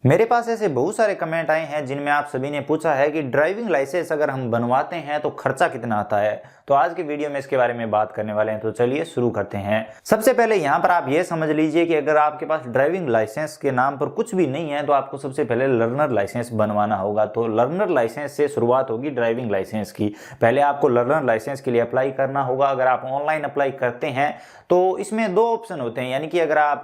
मेरे पास ऐसे बहुत सारे कमेंट आए हैं जिनमें आप सभी ने पूछा है कि ड्राइविंग लाइसेंस अगर हम बनवाते हैं तो खर्चा कितना आता है। तो आज की वीडियो में इसके बारे में बात करने वाले हैं, तो चलिए शुरू करते हैं। सबसे पहले यहाँ पर आप ये समझ लीजिए कि अगर आपके पास ड्राइविंग लाइसेंस के नाम पर कुछ भी नहीं है तो आपको सबसे पहले लर्नर लाइसेंस बनवाना होगा। तो लर्नर लाइसेंस से शुरुआत होगी ड्राइविंग लाइसेंस की। पहले आपको लर्नर लाइसेंस के लिए अप्लाई करना होगा। अगर आप ऑनलाइन अप्लाई करते हैं तो इसमें दो ऑप्शन होते हैं, यानी कि अगर आप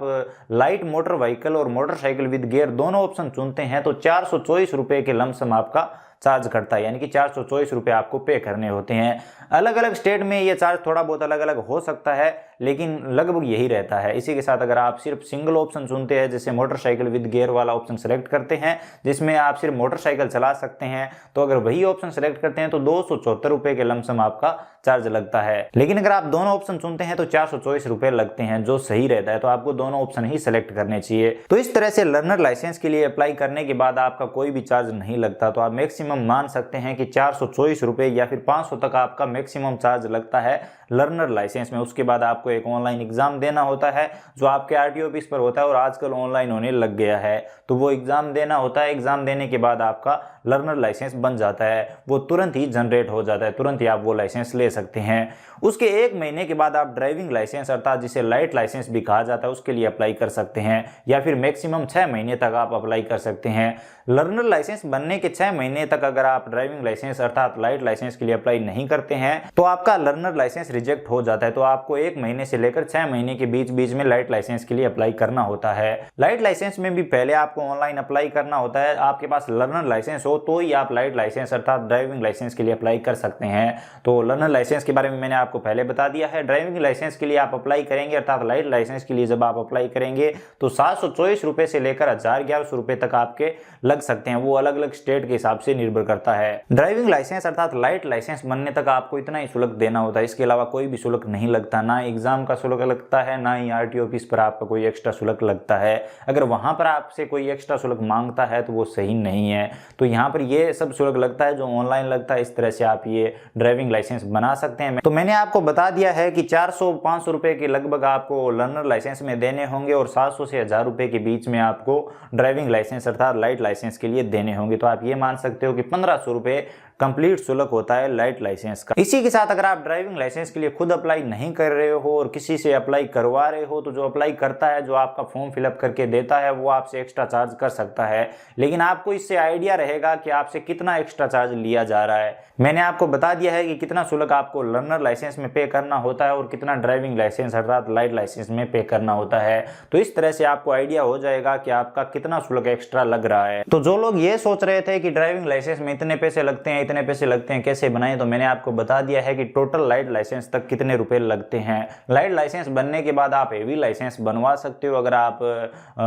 लाइट मोटर व्हीकल और मोटरसाइकिल विद गियर दोनों ऑप्शन चुनते हैं तो 424 रुपए के लमसम आपका चार्ज करता है, यानी कि 424 रुपए आपको पे करने होते हैं। अलग अलग स्टेट में ये चार्ज थोड़ा बहुत अलग अलग हो सकता है, लेकिन लगभग यही रहता है। इसी के साथ अगर आप सिर्फ सिंगल ऑप्शन चुनते हैं, जैसे मोटरसाइकिल विद गियर वाला ऑप्शन सेलेक्ट करते हैं जिसमें आप सिर्फ मोटरसाइकिल चला सकते हैं, तो अगर वही ऑप्शन सेलेक्ट करते हैं तो 274 रुपए के लमसम आपका चार्ज लगता है। लेकिन अगर आप दोनों ऑप्शन चुनते हैं तो 424 रुपए लगते हैं, जो सही रहता है। तो आपको दोनों ऑप्शन ही सेलेक्ट करने चाहिए। तो इस तरह से लर्नर लाइसेंस के लिए अप्लाई करने के बाद आपका कोई भी चार्ज नहीं लगता। तो आप मैक्सिमम मान सकते हैं कि 424 रुपए या फिर 500 तक आपका मैक्सिमम चार्ज लगता है लर्नर लाइसेंस में। उसके बाद आपको एक ऑनलाइन एग्जाम देना होता है जो आपके आरटीओ ऑफिस पर होता है, और आजकल ऑनलाइन होने लग गया है। तो वो एग्जाम देना होता है। एग्जाम देने के बाद आपका लर्नर लाइसेंस बन जाता है, वो तुरंत ही जनरेट हो जाता है, तुरंत ही आप वो लाइसेंस ले सकते हैं। उसके 1 महीने के बाद आप ड्राइविंग लाइसेंस अर्थात जिसे लाइट लाइसेंस भी कहा जाता है उसके लिए अप्लाई कर सकते हैं, या फिर मैक्सिमम 6 महीने तक आप अप्लाई कर सकते हैं। लर्नर लाइसेंस बनने के 6 महीने तक अगर आप ड्राइविंग लाइसेंस अर्थात लाइट लाइसेंस के लिए अप्लाई नहीं करते हैं तो आपका लर्नर लाइसेंस रिजेक्ट हो जाता है। तो आपको 1 महीने से लेकर 6 महीने के बीच बीच में लाइट लाइसेंस के लिए अप्लाई करना होता है। लाइट लाइसेंस में भी पहले आपको ऑनलाइन अप्लाई करना होता है। आपके पास लर्नर लाइसेंस हो तो ही आप लाइट लाइसेंस अर्थात ड्राइविंग लाइसेंस के लिए अप्लाई कर सकते हैं। तो लर्नर लाइसेंस के बारे में मैंने आपको पहले बता दिया है। ड्राइविंग लाइसेंस के लिए आप अप्लाई करेंगे अर्थात लाइट लाइसेंस के लिए जब आप अप्लाई करेंगे तो 724 रुपए से लेकर 1100 रुपए तक आपके लग सकते हैं। वो अलग अलग स्टेट के हिसाब से निर्भर करता है। ड्राइविंग लाइसेंस अर्थात लाइट लाइसेंस बनने तक आपको इतना ही शुल्क देना होता है, इसके अलावा कोई भी शुल्क नहीं लगता। ना एग्जाम का शुल्क लगता है, ना ही आरटीओ ऑफिस पर आपका कोई एक्स्ट्रा शुल्क लगता है। अगर वहां पर आपसे कोई एक्स्ट्रा शुल्क मांगता है तो वो सही नहीं है। तो यहाँ पर ये सब शुल्क लगता है जो ऑनलाइन लगता है। इस तरह से आप ये ड्राइविंग लाइसेंस बना सकते हैं। तो मैंने आपको बता दिया है कि 400-500 रुपए के लगभग आपको लर्नर लाइसेंस में देने होंगे और 700 से 1000 रुपए के बीच में आपको ड्राइविंग लाइसेंस अर्थात लाइट लाइसेंस के लिए देने होंगे। तो आप ये मान सकते हो कि 1500 रुपए कंप्लीट शुल्क होता है लाइट लाइसेंस का। इसी के साथ अगर आप ड्राइविंग लाइसेंस के लिए खुद अप्लाई नहीं कर रहे हो और किसी से अप्लाई करवा रहे हो तो जो अप्लाई करता है, जो आपका फॉर्म फिलअप करके देता है, वो आपसे एक्स्ट्रा चार्ज कर सकता है। लेकिन आपको इससे आइडिया रहेगा कि आपसे कितना एक्स्ट्रा चार्ज लिया जा रहा है। मैंने आपको बता दिया है कि कितना शुल्क आपको लर्नर लाइसेंस में पे करना होता है और कितना ड्राइविंग लाइसेंस अर्थात लाइट लाइसेंस में पे करना होता है। तो इस तरह से आपको आइडिया हो जाएगा कि आपका कितना शुल्क एक्स्ट्रा लग रहा है। तो जो लोग ये सोच रहे थे कि ड्राइविंग लाइसेंस में इतने पैसे लगते हैं, इतने पैसे लगते हैं, कैसे बनाएं, तो मैंने आपको बता दिया है कि टोटल लाइट लाइसेंस तक कितने रुपए लगते हैं। लाइट लाइसेंस बनने के बाद आप हेवी लाइसेंस बनवा सकते हो। अगर आप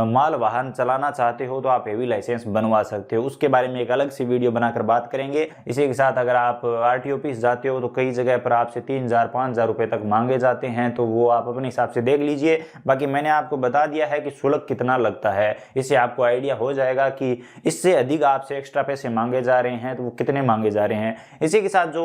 माल वाहन चलाना चाहते हो तो आप हेवी लाइसेंस बनवा सकते हो। उसके बारे में एक अलग सी वीडियो बनाकर बात करेंगे। इसी के साथ अगर आप आरटीओ ऑफिस जाते हो तो कई जगह पर आपसे 3000-5000 रुपए तक मांगे जाते हैं, तो वो आप अपने हिसाब से देख लीजिए। बाकी मैंने आपको बता दिया है कि शुल्क कितना लगता है। इससे आपको आइडिया हो जाएगा कि इससे अधिक आपसे एक्स्ट्रा पैसे मांगे जा रहे हैं तो वो कितने मांगे जा रहे हैं। इसी के साथ जो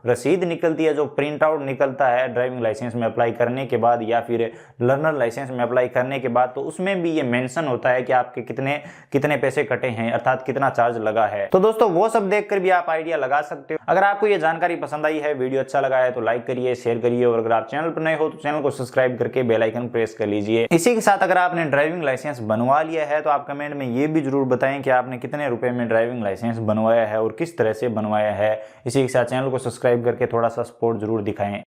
रसीद निकलती है, जो प्रिंट आउट निकलता है ड्राइविंग लाइसेंस में अप्लाई करने के बाद या फिर लर्नर लाइसेंस में अप्लाई करने के बाद, तो उसमें भी ये मेंशन होता है कि आपके कितने कितने पैसे कटे हैं अर्थात कितना चार्ज लगा है। तो दोस्तों वो सब देखकर भी आप आइडिया लगा सकते हो। अगर आपको ये जानकारी पसंद आई है, वीडियो अच्छा लगा है तो लाइक करिए, शेयर करिए, और अगर आप चैनल पर नए हो तो चैनल को सब्सक्राइब करके बेल आइकन प्रेस कर लीजिए। इसी के साथ अगर आपने ड्राइविंग लाइसेंस बनवा लिया है तो आप कमेंट में ये भी जरूर बताएं कि आपने कितने रुपए में ड्राइविंग लाइसेंस बनवाया है और किस तरह से बनवाया है। इसी के साथ चैनल को सब्सक्राइब करके थोड़ा सा सपोर्ट जरूर दिखाएं।